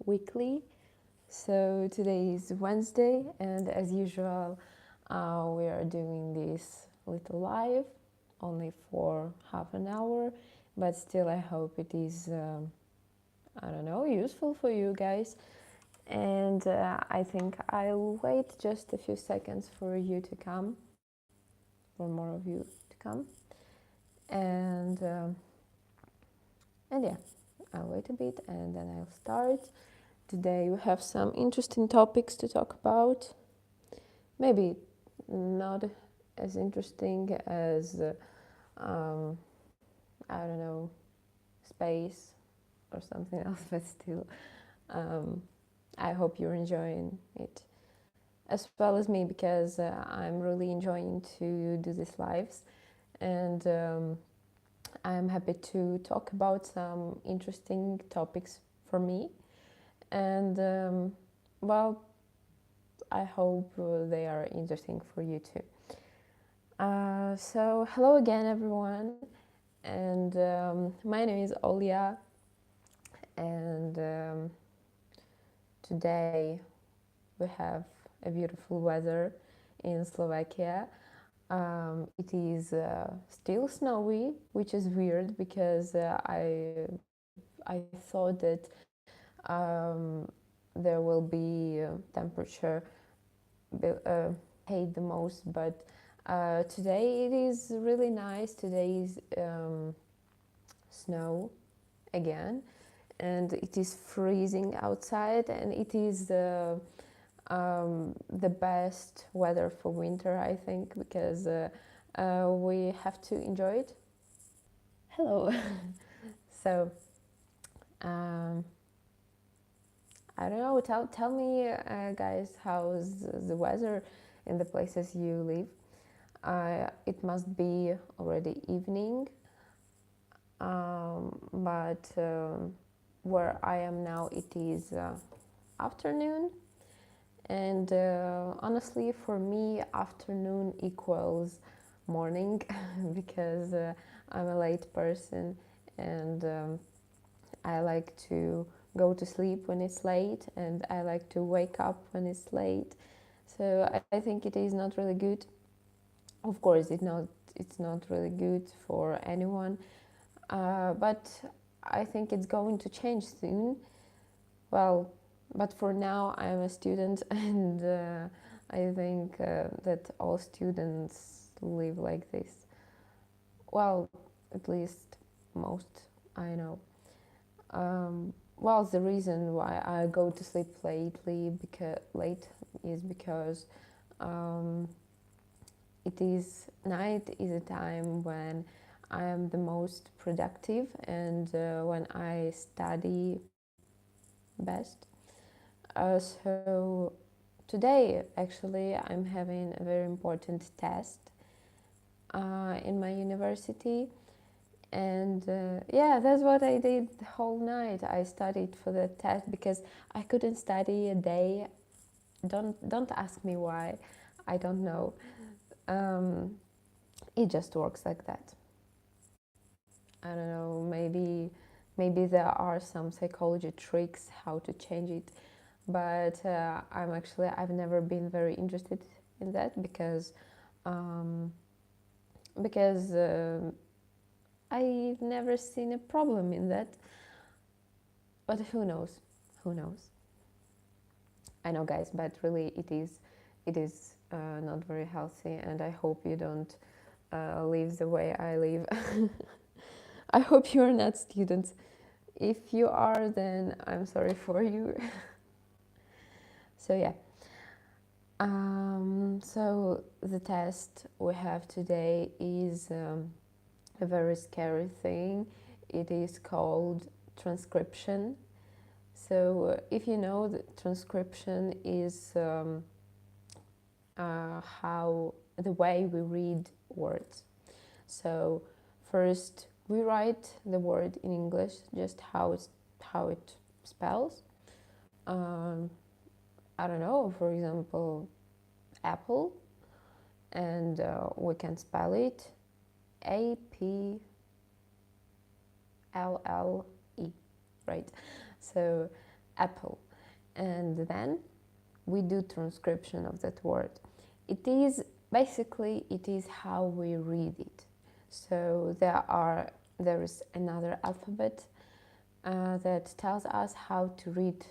weekly. So today is Wednesday, and as usual, we are doing this little live, only for half an hour, but still I hope it is, useful for you guys. And I think I'll wait just a few seconds for you to come, for more of you to come. And yeah, I'll wait a bit and then I'll start. Today we have some interesting topics to talk about. Maybe not as interesting as, space or something else, but still, I hope you're enjoying it as well as me, because I'm really enjoying to do these lives, and I'm happy to talk about some interesting topics for me, and I hope they are interesting for you too. So hello again, everyone, and my name is Olia, and today we have a beautiful weather in Slovakia. It is still snowy, which is weird because I thought that there will be temperature hate the most, but today it is really nice. Today is snow again, and it is freezing outside, and it is the best weather for winter, I think, because we have to enjoy it. Hello. So I don't know, tell me, guys, how's the weather in the places you live? It must be already evening, but where I am now it is afternoon, and honestly for me afternoon equals morning because I'm a late person, and I like to go to sleep when it's late, and I like to wake up when it's late. So I think it is not really good. Of course, it's not really good for anyone, but I think it's going to change soon. Well, but for now I'm a student, and I think that all students live like this. Well, at least most I know. Well, the reason why I go to sleep late is because night is a time when I am the most productive, and when I study best. So today actually I'm having a very important test in my university. And that's what I did the whole night. I studied for the test because I couldn't study a day. Don't ask me why. I don't know. It just works like that. I don't know. Maybe there are some psychology tricks how to change it, but I've never been very interested in that because I've never seen a problem in that, but who knows? Who knows? I know, guys, but really it is not very healthy, and I hope you don't live the way I live. I hope you're not students. If you are, then I'm sorry for you. So yeah. So the test we have today is a very scary thing. It is called transcription. So if you know, that transcription is how the way we read words. So first we write the word in English just how it spells. I don't know, for example, apple, and we can spell it APLLE, right? So apple, and then we do transcription of that word. It is basically, it is how we read it. So there is another alphabet that tells us how to read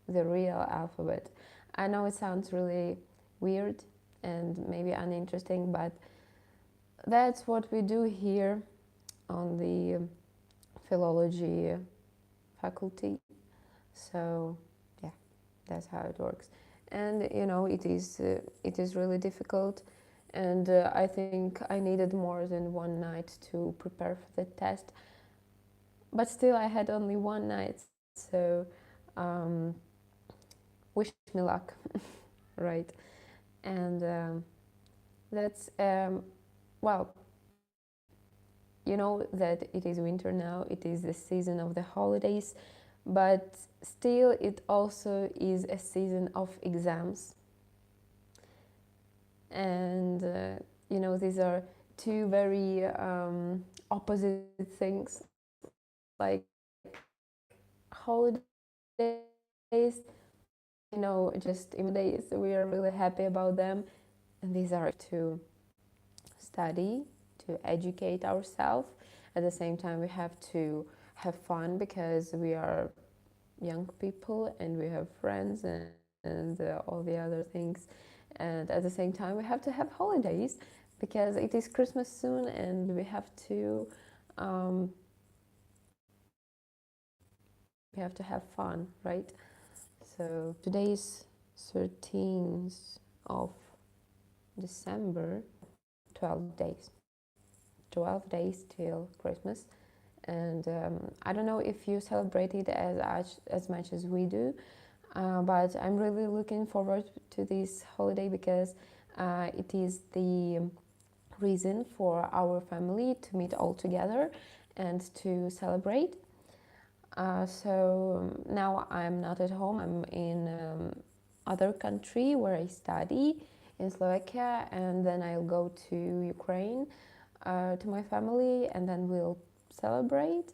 the real alphabet. I know it sounds really weird and maybe uninteresting, but that's what we do here on the philology faculty. So yeah, that's how it works. And you know, it is really difficult, and I think I needed more than one night to prepare for the test, but still I had only one night, so wish me luck. Right? And that's well, you know that it is winter now, it is the season of the holidays, but still it also is a season of exams. And you know, these are two very opposite things, like holidays, you know, just in days we are really happy about them, and these are to study, to educate ourselves. At the same time, we have to have fun because we are young people and we have friends and all the other things. And at the same time, we have to have holidays because it is Christmas soon, and we have to have fun, right? So today is 13th of December, 12 days. 12 days till Christmas. And I don't know if you celebrate it as much as we do, but I'm really looking forward to this holiday because it is the reason for our family to meet all together and to celebrate. So now I'm not at home, I'm in other country where I study in Slovakia, and then I'll go to Ukraine to my family, and then we'll celebrate.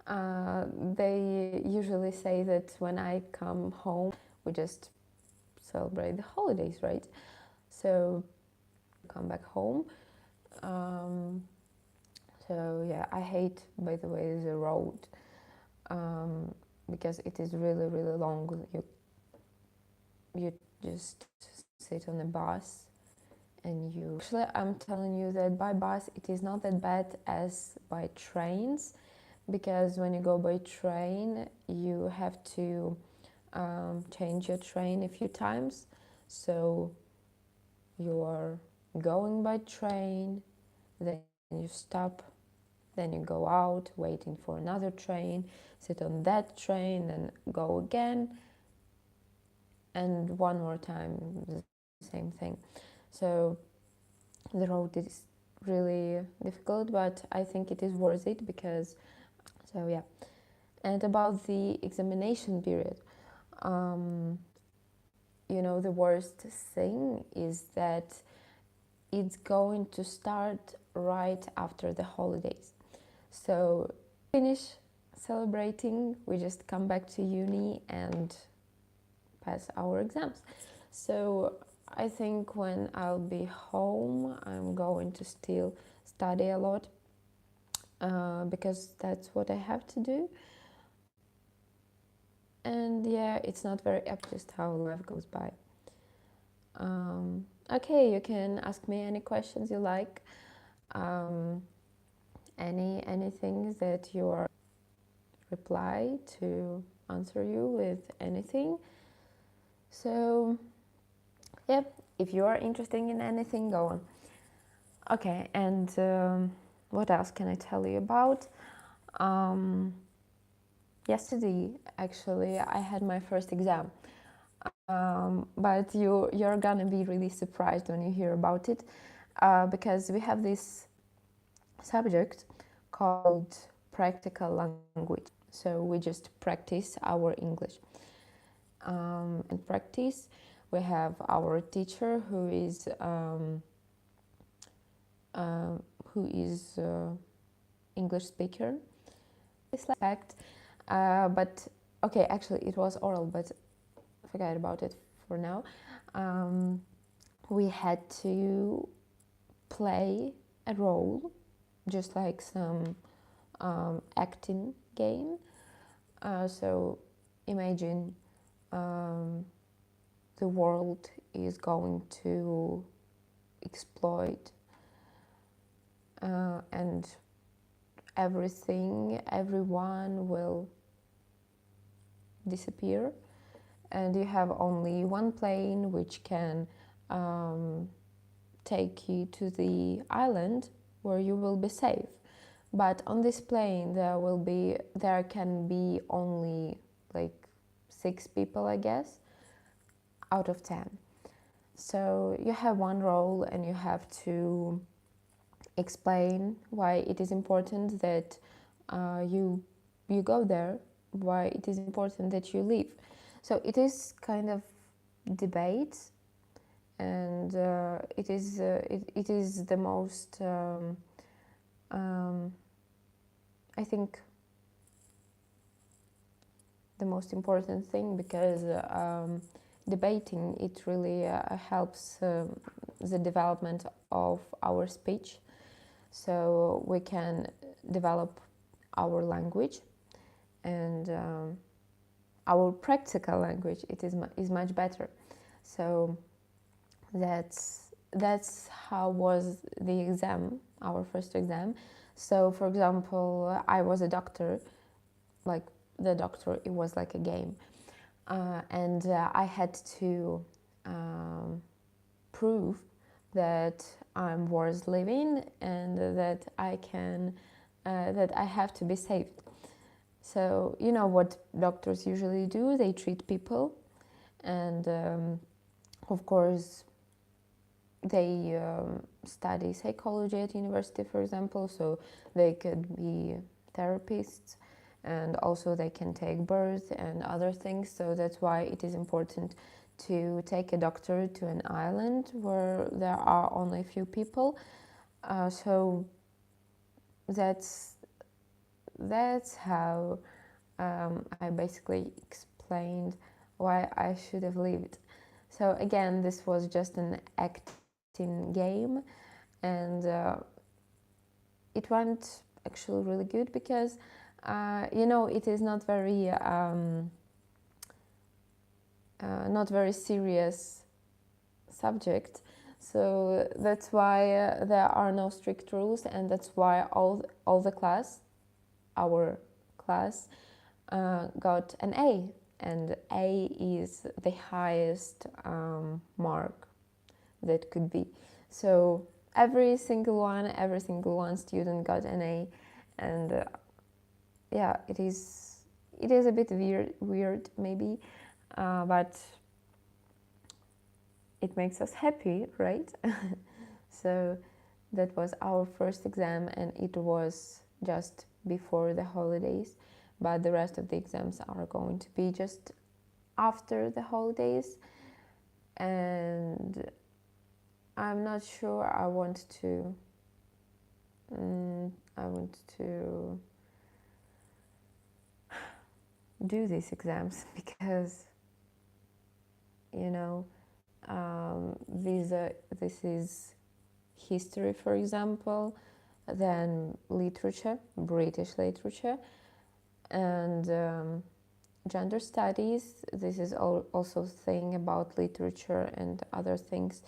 They usually say that when I come home, we just celebrate the holidays, right? So come back home. So yeah, I hate, by the way, the road because it is really, really long. You just sit on a bus and you... Actually, I'm telling you that by bus it is not that bad as by trains, because when you go by train you have to change your train a few times. So you are going by train, then you stop, then you go out waiting for another train, sit on that train and go again, and one more time the same thing. So the road is really difficult, but I think it is worth it because... So yeah. And about the examination period, you know, the worst thing is that it's going to start right after the holidays. So finish celebrating, we just come back to uni and pass our exams. So I think when I'll be home, I'm going to still study a lot because that's what I have to do. And yeah, it's not very up, just how life goes by. Okay, you can ask me any questions you like, anything that you are reply to answer you with anything. So yeah, if you are interested in anything, go on. Okay, and what else can I tell you about? Yesterday, actually, I had my first exam. But you're gonna be really surprised when you hear about it, because we have this subject called practical language. So we just practice our English. In practice, we have our teacher who is English speaker. But okay, actually it was oral, but forget about it for now. We had to play a role, just like some acting game. So imagine the world is going to explode, and everyone will disappear, and you have only one plane which can take you to the island where you will be safe. But on this plane there can be only like 6 people, I guess, out of 10. So you have one role and you have to explain why it is important that you go there, why it is important that you leave. So it is kind of debate, and it is the most I think the most important thing, because debating, it really helps the development of our speech, so we can develop our language, and our practical language is much better. So that's how was the exam, our first exam. So for example, I was a doctor, like the doctor, it was like a game, and I had to prove that I'm worth living and that I have to be saved. So you know what doctors usually do, they treat people, and of course they study psychology at university, for example, so they could be therapists, and also they can take birth and other things. So that's why it is important to take a doctor to an island where there are only a few people. So that's how I basically explained why I should have lived. So again, this was just an acting game, and it went actually really good, because you know, it is not very serious subject, so that's why there are no strict rules, and that's why all the class, our class, got an A, and A is the highest mark that could be. So every single one student got an A, and yeah, it is a bit weird maybe, but it makes us happy, right? So that was our first exam, and it was just before the holidays, but the rest of the exams are going to be just after the holidays, and I'm not sure I want to do these exams, because you know, this is history, for example, then literature, British literature, and gender studies. This is also a thing about literature and other things.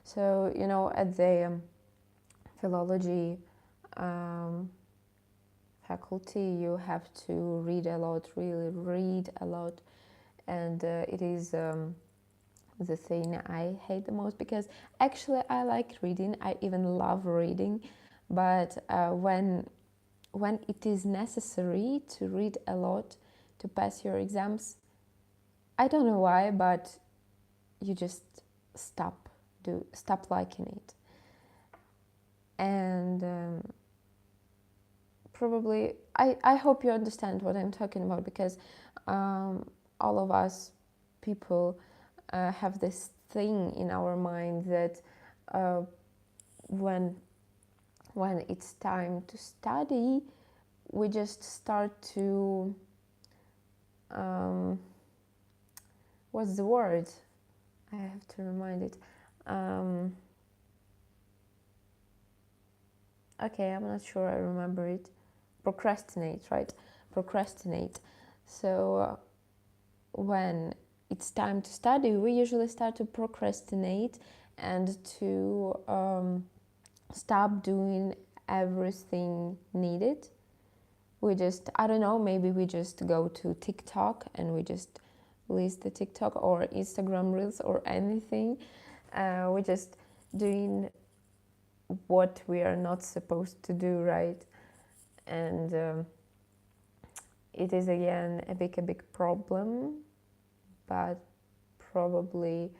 So you know, at the philology faculty, you have to read a lot, really read a lot, and it is the thing I hate the most, because actually I like reading, I even love reading, but when it is necessary to read a lot to pass your exams, I don't know why, but you just stop liking it. And probably I hope you understand what I'm talking about, because all of us people have this thing in our mind that when it's time to study, we just start to what's the word? I have to remind it. Okay, I'm not sure I remember it. Procrastinate, right? Procrastinate. So when it's time to study, we usually start to procrastinate and to stop doing everything needed. We just, I don't know, maybe we just go to TikTok and we just list the TikTok or Instagram Reels or anything. We're just doing what we are not supposed to do, right? And it is again a big problem, but probably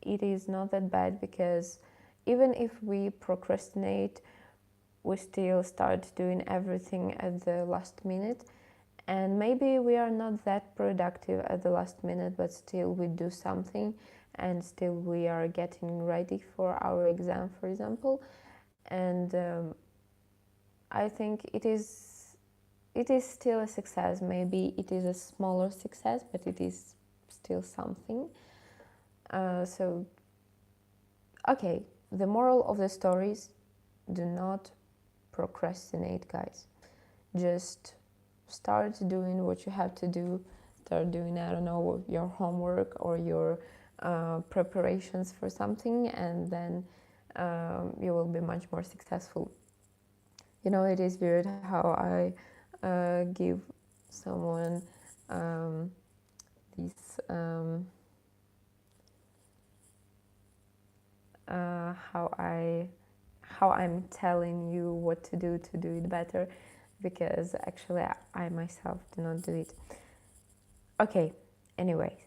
it is not that bad, because even if we procrastinate, we still start doing everything at the last minute, and maybe we are not that productive at the last minute, but still we do something, and still we are getting ready for our exam, for example. And I think it is still a success. Maybe it is a smaller success, but it is still something. So, okay, the moral of the story is, do not procrastinate, guys. Just start doing what you have to do. Start doing, I don't know, your homework or your preparations for something, and then you will be much more successful. You know, it is weird how I give someone this how I'm telling you what to do it better, because actually I myself do not do it. Okay, anyway,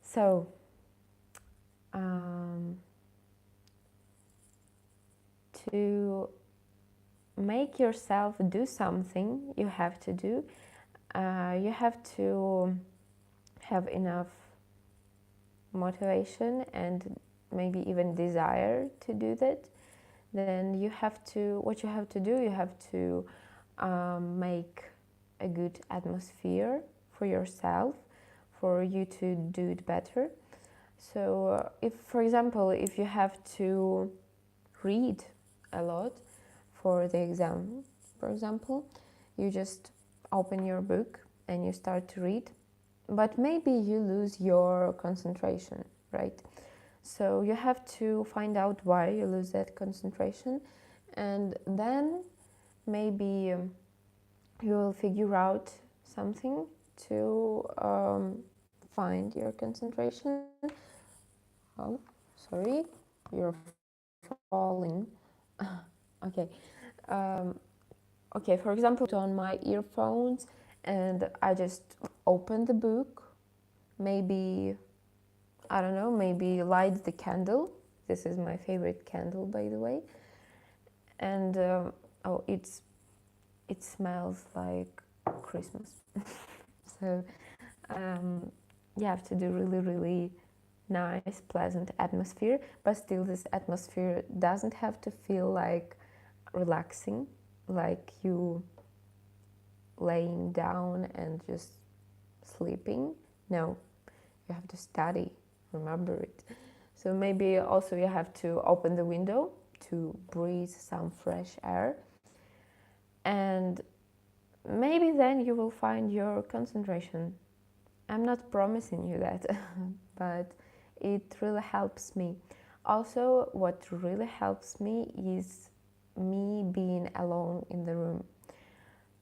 so to make yourself do something you have to do, you have to have enough motivation and maybe even desire to do that. Then you have to, what you have to do, you have to make a good atmosphere for yourself, for you to do it better. So if, for example, if you have to read a lot for the exam, for example, you just open your book and you start to read, but maybe you lose your concentration, right? So you have to find out why you lose that concentration, and then maybe you will figure out something to find your concentration. Oh, sorry, you're falling. Okay. Okay, for example, on my earphones, and I just open the book, maybe, I don't know, maybe light the candle. This is my favorite candle, by the way. And oh, it smells like Christmas. So you have to do really nice, pleasant atmosphere, but still this atmosphere doesn't have to feel like relaxing, like you laying down and just sleeping. No, you have to study, remember it. So maybe also you have to open the window to breathe some fresh air, and maybe then you will find your concentration. I'm not promising you that, but it really helps me. Also, what really helps me is me being alone in the room.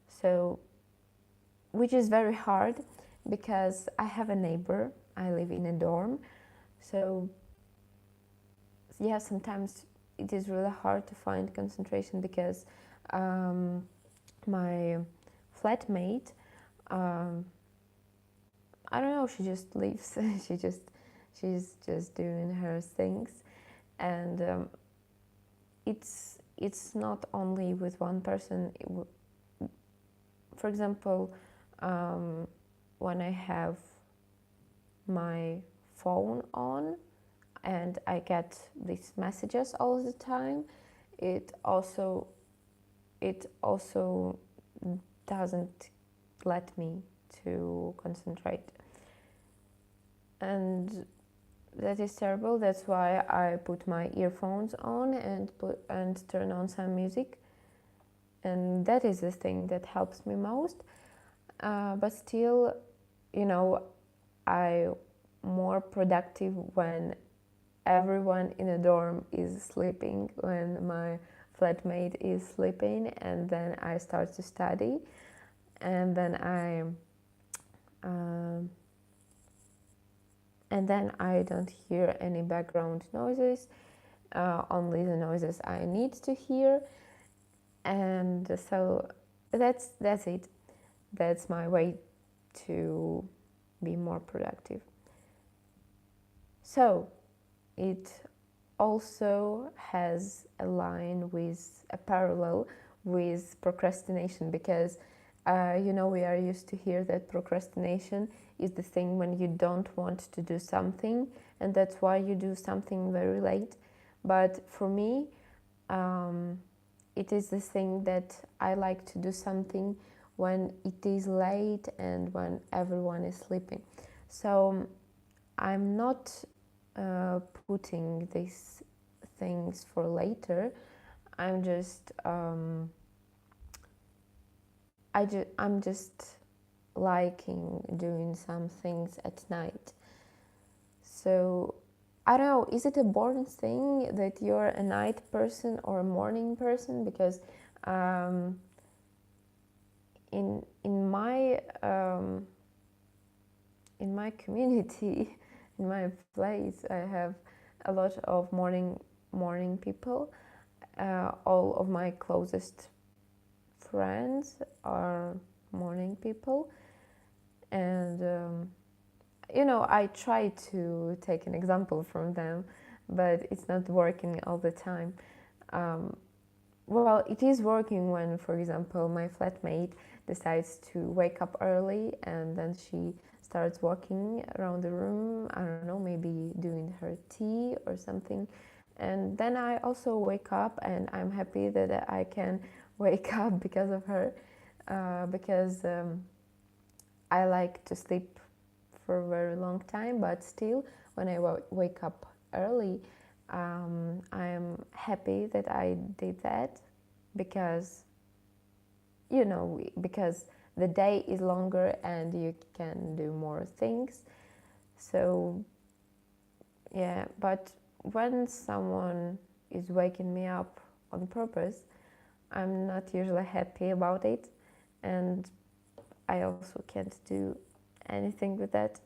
So, which is very hard because I have a neighbor, I live in a dorm. So, yeah, sometimes it is really hard to find concentration because my flatmate, I don't know, she just leaves. She's just doing her things, and it's not only with one person. For example, when I have my phone on and I get these messages all the time, it also doesn't let me to concentrate, and that is terrible. That's why I put my earphones on and turn on some music, and that is the thing that helps me most. But still, I'm more productive when everyone in a dorm is sleeping, when my flatmate is sleeping, and then I start to study, and then I don't hear any background noises, only the noises I need to hear, and so that's it. That's my way to be more productive. So it also has a parallel with procrastination, because we are used to hear that procrastination is the thing when you don't want to do something, and that's why you do something very late. But for me, it is the thing that I like to do something when it is late and when everyone is sleeping. So I'm not putting these things for later. I'm just I'm just liking doing some things at night. So I don't know, is it a born thing that you're a night person or a morning person? Because in my community, in my place, I have a lot of morning people. All of my closest friends are morning people, and I try to take an example from them, but it's not working all the time. Well, it is working when, for example, my flatmate decides to wake up early and then she starts walking around the room, I don't know, maybe doing her tea or something. And then I also wake up, and I'm happy that I can wake up because of her, because I like to sleep for a very long time, but still, when I wake up early, I'm happy that I did that, because because the day is longer and you can do more things. So yeah, but when someone is waking me up on purpose, I'm not usually happy about it, and I also can't do anything with that.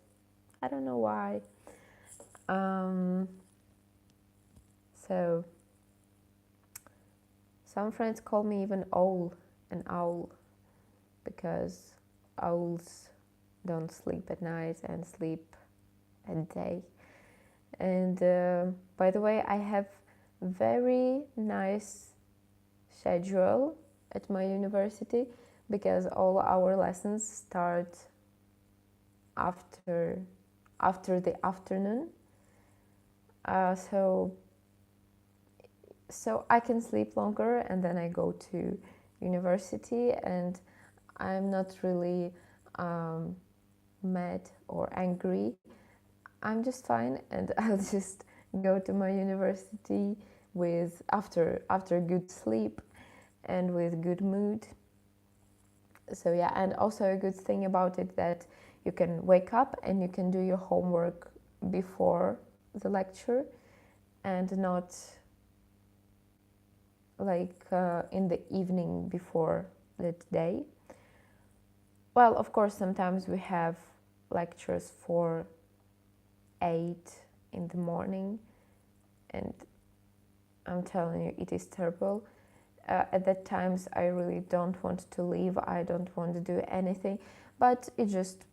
I don't know why. So some friends call me even an owl, because owls don't sleep at night and sleep at day. And by the way, I have very nice schedule at my university, because all our lessons start after the afternoon. So I can sleep longer, and then I go to university, and I'm not really mad or angry. I'm just fine, and I'll just go to my university with after good sleep and with good mood. So yeah, and also a good thing about it that you can wake up and you can do your homework before the lecture, and not like in the evening before that day. Well, of course, sometimes we have lectures for 8 in the morning, and I'm telling you, it is terrible. At that times, I really don't want to leave. I don't want to do anything, but it's just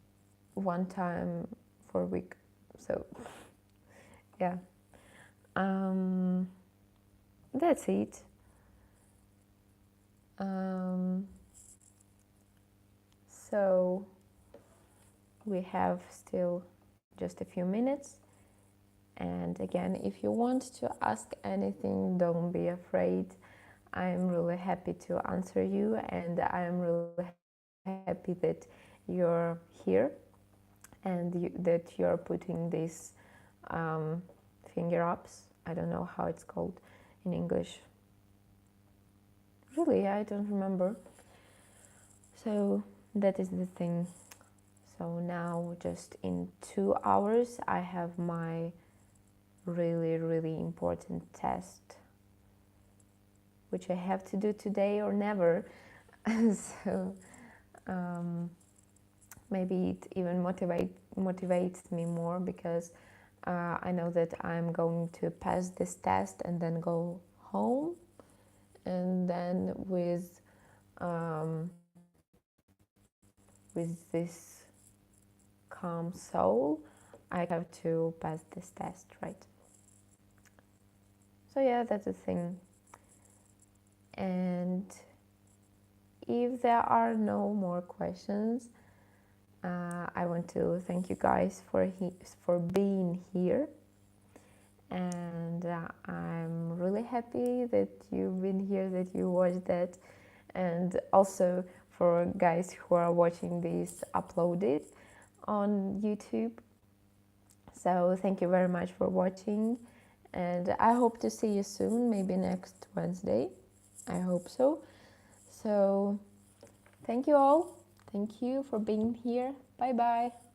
one time for a week. So yeah, that's it. So we have still just a few minutes, and again, if you want to ask anything, don't be afraid. I'm really happy to answer you, and I'm really happy that you're here and that you're putting these finger ups. I don't know how it's called in English. Really, I don't remember. So that is the thing. So now just in 2 hours I have my really important test, which I have to do today or never. So maybe it even motivates me more, because I know that I'm going to pass this test and then go home, and then with this calm soul I have to pass this test, right? So yeah, that's the thing. And if there are no more questions, I want to thank you guys for being here, and I'm really happy that you've been here, that you watched that, and also for guys who are watching this uploaded on YouTube. So thank you very much for watching, and I hope to see you soon, maybe next Wednesday. I hope so. So thank you all. Thank you for being here. Bye bye.